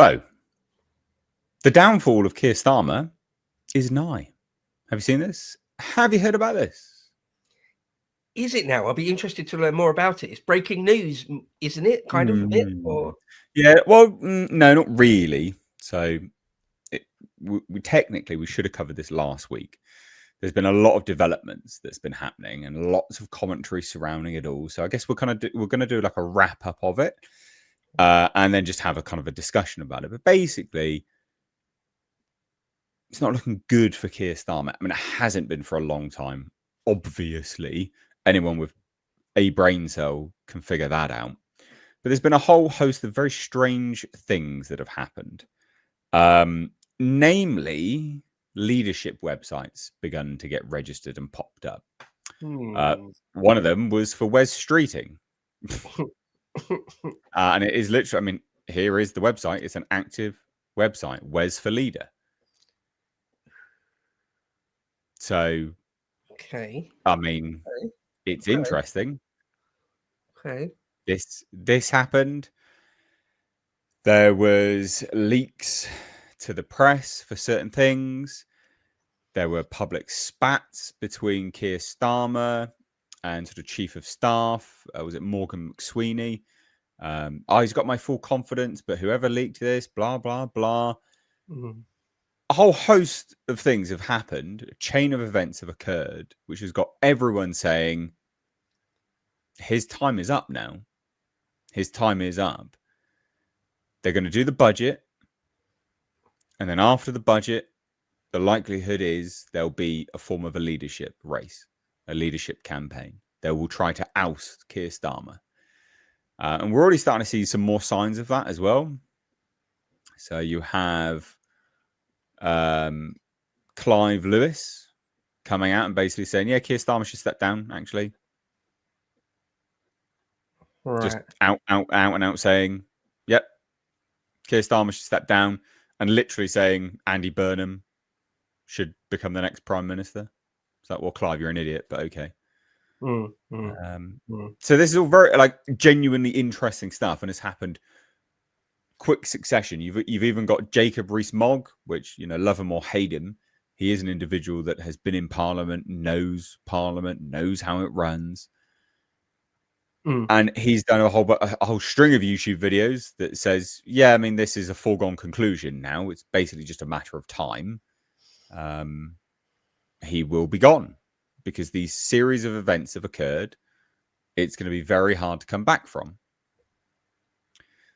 Bo, the downfall of Keir Starmer is nigh. Have you seen this? Have you heard about this? Is it now? I'll be interested to learn more about it. It's breaking news, isn't it? Kind of a bit, or Yeah. Well, no, not really. So, we technically we should have covered this last week. There's been a lot of developments that's been happening and lots of commentary surrounding it all. So I guess we're going to do like a wrap up of it, and then just have a kind of a discussion about it. But basically, it's not looking good for Keir Starmer. I mean, it hasn't been for a long time. Obviously, anyone with a brain cell can figure that out. But there's been a whole host of very strange things that have happened. Namely, leadership websites begun to get registered and popped up. One of them was for Wes Streeting. And it is literally, I mean, here is the website. It's an active website, Wes for Leader. So, okay. I mean, it's interesting. Okay. This happened. There was leaks to the press for certain things. There were public spats between Keir Starmer and sort of chief of staff. Was it Morgan McSweeney? He's got my full confidence, but whoever leaked this, blah, blah, blah. A whole host of things have happened. A chain of events have occurred, which has got everyone saying, his time is up now. His time is up. They're going to do the budget. And then after the budget, the likelihood is there'll be a form of a leadership race, a leadership campaign. They will try to oust Keir Starmer. And we're already starting to see some more signs of that as well. So you have Clive Lewis coming out and basically saying, yeah, Keir Starmer should step down, actually. Right. Just out and out saying, yep, Keir Starmer should step down, and literally saying Andy Burnham should become the next Prime Minister. It's like, well, Clive, you're an idiot, but okay. So this is all very genuinely interesting stuff, and it's happened quick succession. You've even got Jacob Rees-Mogg, which, love him or hate him, he is an individual that has been in Parliament, knows how it runs. And he's done a whole string of YouTube videos that says, yeah, I mean, this is a foregone conclusion now. It's basically just a matter of time. He will be gone because these series of events have occurred. It's going to be very hard to come back from.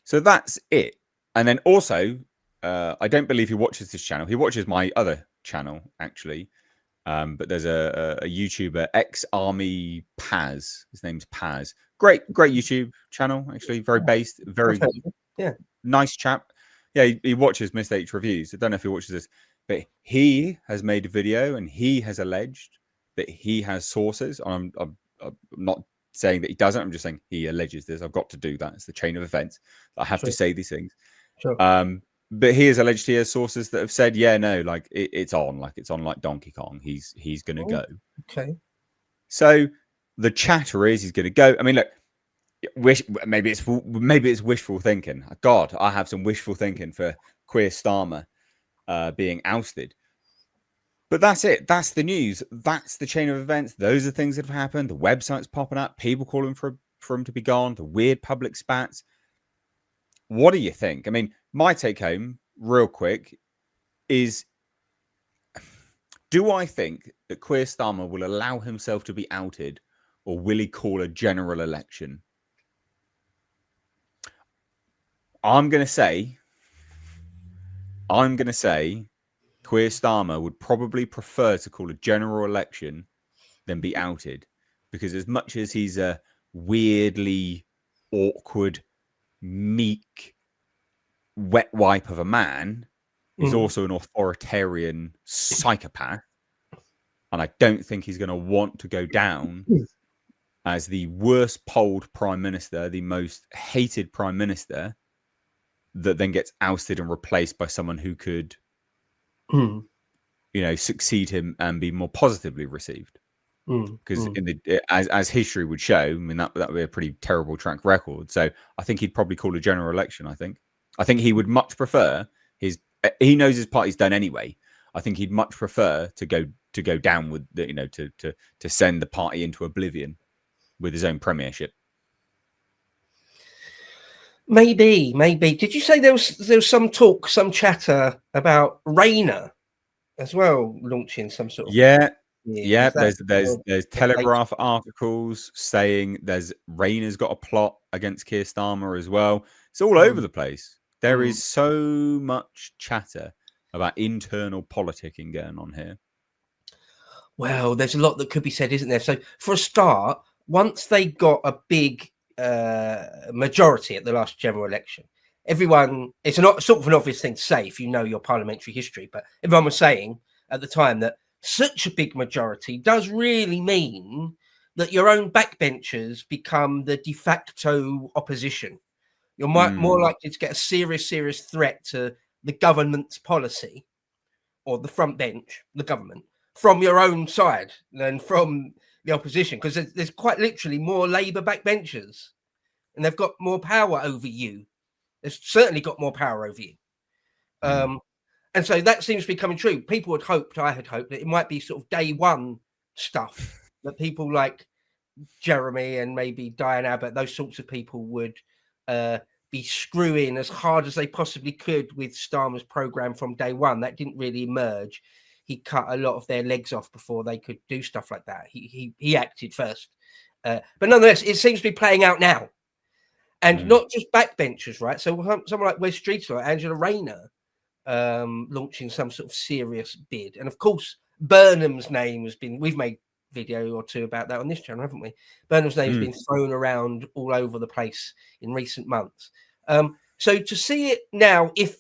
So that's it. And then also, I don't believe he watches this channel. He watches my other channel, actually. But there's a YouTuber, ex-army Paz. His name's Paz. Great YouTube channel, actually. Very based, very nice chap. Yeah, he watches Missed H reviews. I don't know if he watches this, but he has made a video and he has alleged that he has sources. I'm not saying that he doesn't. I'm just saying he alleges this. I've got to do that. It's the chain of events. I have to say these things. Sure. But he has alleged he has sources that have said, yeah, no, like it's on like Donkey Kong. He's going to go. Okay. So the chatter is he's going to go. I mean, look, maybe it's wishful thinking. God, I have some wishful thinking for Keir Starmer being ousted. But that's it. That's the news. That's the chain of events. Those are things that have happened. The website's popping up. People calling for him to be gone. The weird public spats. What do you think? I mean, my take home, real quick, is, do I think that Keir Starmer will allow himself to be outed, or will he call a general election? I'm going to say Keir Starmer would probably prefer to call a general election than be outed, because as much as he's a weirdly awkward, meek, wet wipe of a man, he's also an authoritarian psychopath, and I don't think he's going to want to go down as the worst polled prime minister, the most hated prime minister, that then gets ousted and replaced by someone who could succeed him and be more positively received. Because as history would show, I mean, that would be a pretty terrible track record. So I think he'd probably call a general election, I think. I think he would much prefer his. He knows his party's done anyway. I think he'd much prefer to go down with the, to send the party into oblivion with his own premiership. Maybe. Did you say there was some talk, some chatter about Rayner as well launching some sort of Yeah. There's Telegraph articles saying Rayner's got a plot against Keir Starmer as well. It's all over the place. There is so much chatter about internal politicking going on here. Well, there's a lot that could be said, isn't there? So for a start, once they got a big majority at the last general election, it's not sort of an obvious thing to say if you know your parliamentary history, but everyone was saying at the time that such a big majority does really mean that your own backbenchers become the de facto opposition. You're more likely to get a serious threat to the government's policy or the front bench, the government, from your own side than from the opposition, because there's quite literally more Labour backbenchers and they've got more power over you. They've certainly got more power over you. And so that seems to be coming true. I had hoped that it might be sort of day one stuff that people like Jeremy and maybe Diane Abbott, those sorts of people would be screwing as hard as they possibly could with Starmer's program from day one. That didn't really emerge. He cut a lot of their legs off before they could do stuff like that. He acted first. But nonetheless, it seems to be playing out now. And not just backbenchers, right? So someone like Wes Streeter, like Angela Rayner, launching some sort of serious bid. And of course, Burnham's name has been, we've made video or two about that on this channel, haven't we? Burnham's name's been thrown around all over the place in recent months. So to see it now, if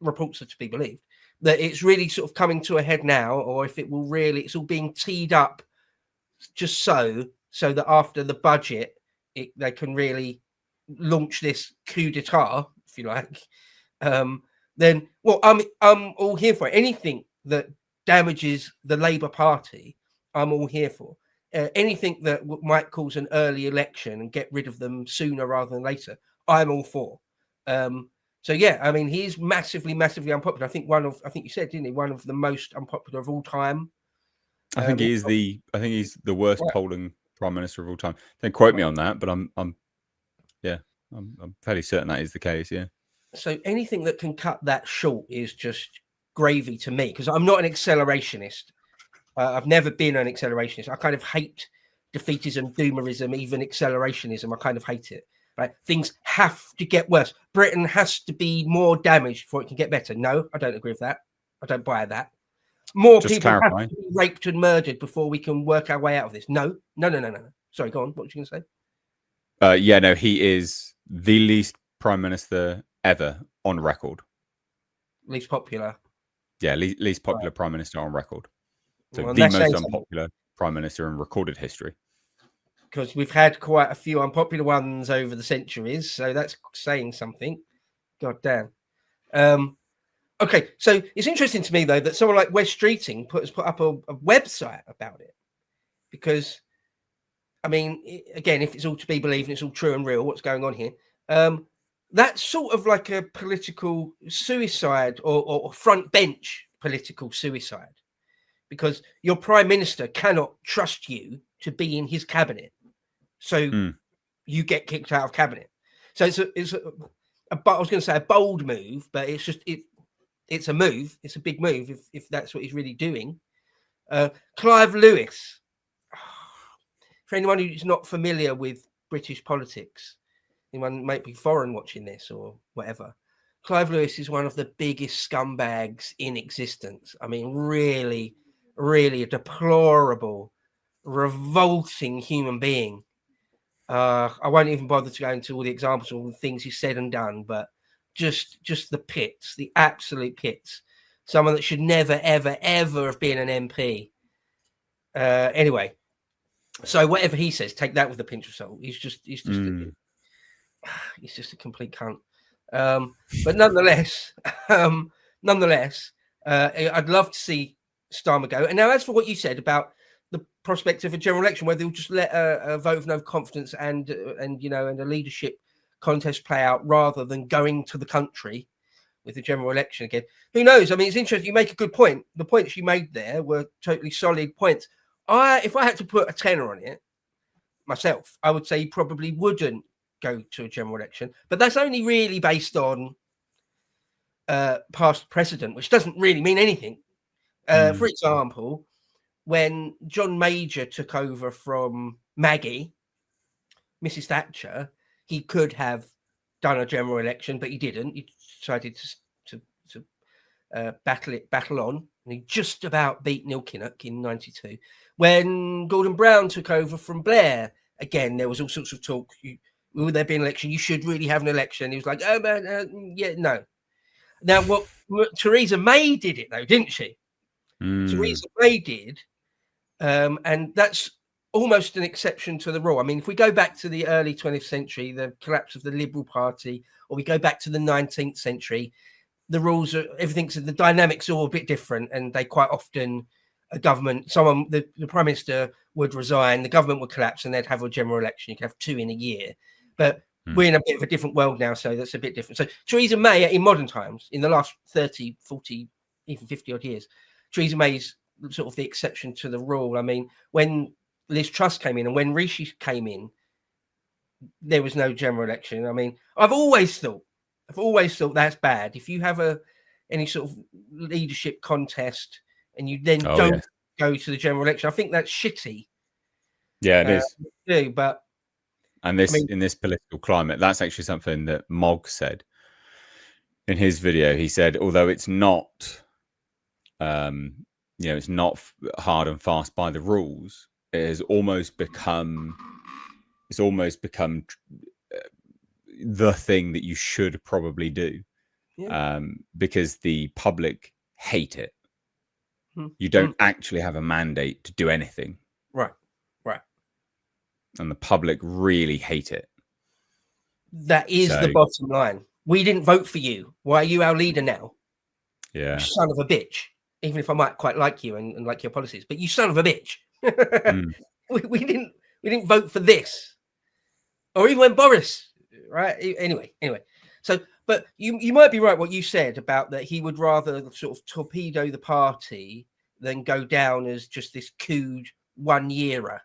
reports are to be believed, that it's really sort of coming to a head now, or if it will really, it's all being teed up just so that after the budget, they can really launch this coup d'etat, if you like. Then, well, I'm all here for it. Anything that damages the Labour Party, I'm all here for. Anything that might cause an early election and get rid of them sooner rather than later, I'm all for. So yeah, I mean, he's massively unpopular. I think you said, didn't he, one of the most unpopular of all time. I think he's the worst polling prime minister of all time. Don't quote me on that, but I'm fairly certain that is the case. Yeah. So anything that can cut that short is just gravy to me, because I'm not an accelerationist. I've never been an accelerationist. I kind of hate defeatism, doomerism, even accelerationism. I kind of hate it. Right? Things have to get worse. Britain has to be more damaged before it can get better. No, I don't agree with that. I don't buy that. More just people have to be raped and murdered before we can work our way out of this. No. Sorry, go on. What were you going to say? He is the least prime minister ever on record. Least popular. Yeah, least popular prime minister on record. So the most unpopular prime minister in recorded history. Because we've had quite a few unpopular ones over the centuries, so that's saying something. God damn. Okay, so it's interesting to me though that someone like Wes Streeting has put up a website about it, because, I mean, again, if it's all to be believed and it's all true and real, what's going on here? That's sort of like a political suicide or front bench political suicide, because your prime minister cannot trust you to be in his cabinet. So you get kicked out of cabinet. So it's I was going to say a bold move, but it's just it's a move. It's a big move if that's what he's really doing. Clive Lewis. For anyone who's not familiar with British politics, anyone might be foreign watching this or whatever, Clive Lewis is one of the biggest scumbags in existence. I mean, really, really a deplorable, revolting human being. I won't even bother to go into all the examples of all the things he said and done, but just the pits, the absolute pits. Someone that should never, ever, ever have been an MP. Anyway, so whatever he says, take that with a pinch of salt. He's just a complete cunt. But nonetheless, I'd love to see Starmer go. And now, as for what you said about the prospect of a general election where they'll just let a vote of no confidence and a leadership contest play out rather than going to the country with the general election again. Who knows? I mean, it's interesting. You make a good point. The points you made there were totally solid points. If I had to put a tenner on it myself, I would say he probably wouldn't go to a general election. But that's only really based on past precedent, which doesn't really mean anything. For example, when John Major took over from Maggie, Mrs. Thatcher, he could have done a general election, but he didn't. He decided to battle on, and he just about beat Neil Kinnock in '92. When Gordon Brown took over from Blair, again there was all sorts of talk. Will there be an election? You should really have an election. He was like, oh man, yeah, no. Now, what Theresa May did it though, didn't she? Theresa May did, and that's almost an exception to the rule. I mean, if we go back to the early 20th century, the collapse of the Liberal Party, or we go back to the 19th century, the rules are the dynamics are all a bit different, and they quite often a government, the prime minister would resign, the government would collapse, and they'd have a general election. You could have 2 in a year, but we're in a bit of a different world now, so that's a bit different. So Theresa May, in modern times, in the last 30, 40, even 50 odd years, Theresa May's sort of the exception to the rule. I mean, when Liz Truss came in and when Rishi came in, there was no general election. I mean, I've always thought that's bad. If you have any sort of leadership contest and you then don't go to the general election, I think that's shitty. Yeah, it is. But in this political climate, that's actually something that Mogg said in his video. He said, although it's not, it's not hard and fast by the rules, it has almost become. It's almost become the thing that you should probably do, because the public hate it. You don't actually have a mandate to do anything. Right. And the public really hate it. That is the bottom line. We didn't vote for you. Why are you our leader now? Yeah. You son of a bitch. Even if I might quite like you and like your policies, but you son of a bitch. We didn't vote for this. Or even when Boris, right? Anyway. So, but you might be right what you said about that he would rather sort of torpedo the party than go down as just this cooed one-yearer,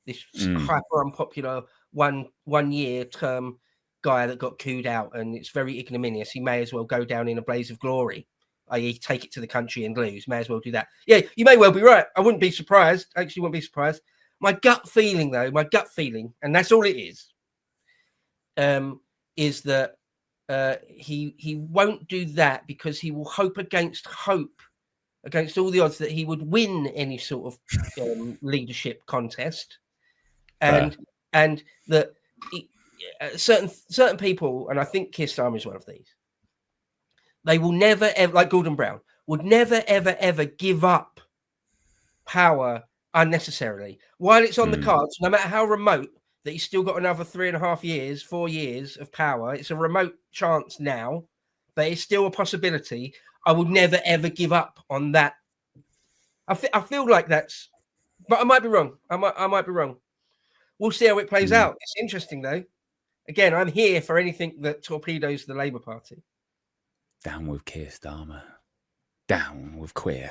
this hyper unpopular one-year term guy that got cooed out, and it's very ignominious. He may as well go down in a blaze of glory, i.e. take it to the country and lose. May as well do that. Yeah, you may well be right. I wouldn't be surprised. Actually, wouldn't be surprised. My gut feeling, and that's all it is that he won't do that because he will hope against all the odds that he would win any sort of leadership contest, and that certain people, and I think Keir Starmer is one of these, they will never ever, like Gordon Brown, would never ever give up power unnecessarily while it's on the cards, no matter how remote, that he's still got another 3.5 years, 4 years of power. It's a remote chance now, but it's still a possibility. I would never ever give up on that. I feel like that's, but I might be wrong. I might be wrong. We'll see how it plays out. It's interesting though. Again, I'm here for anything that torpedoes the Labour Party. Down with Keir Starmer. Down with Queer.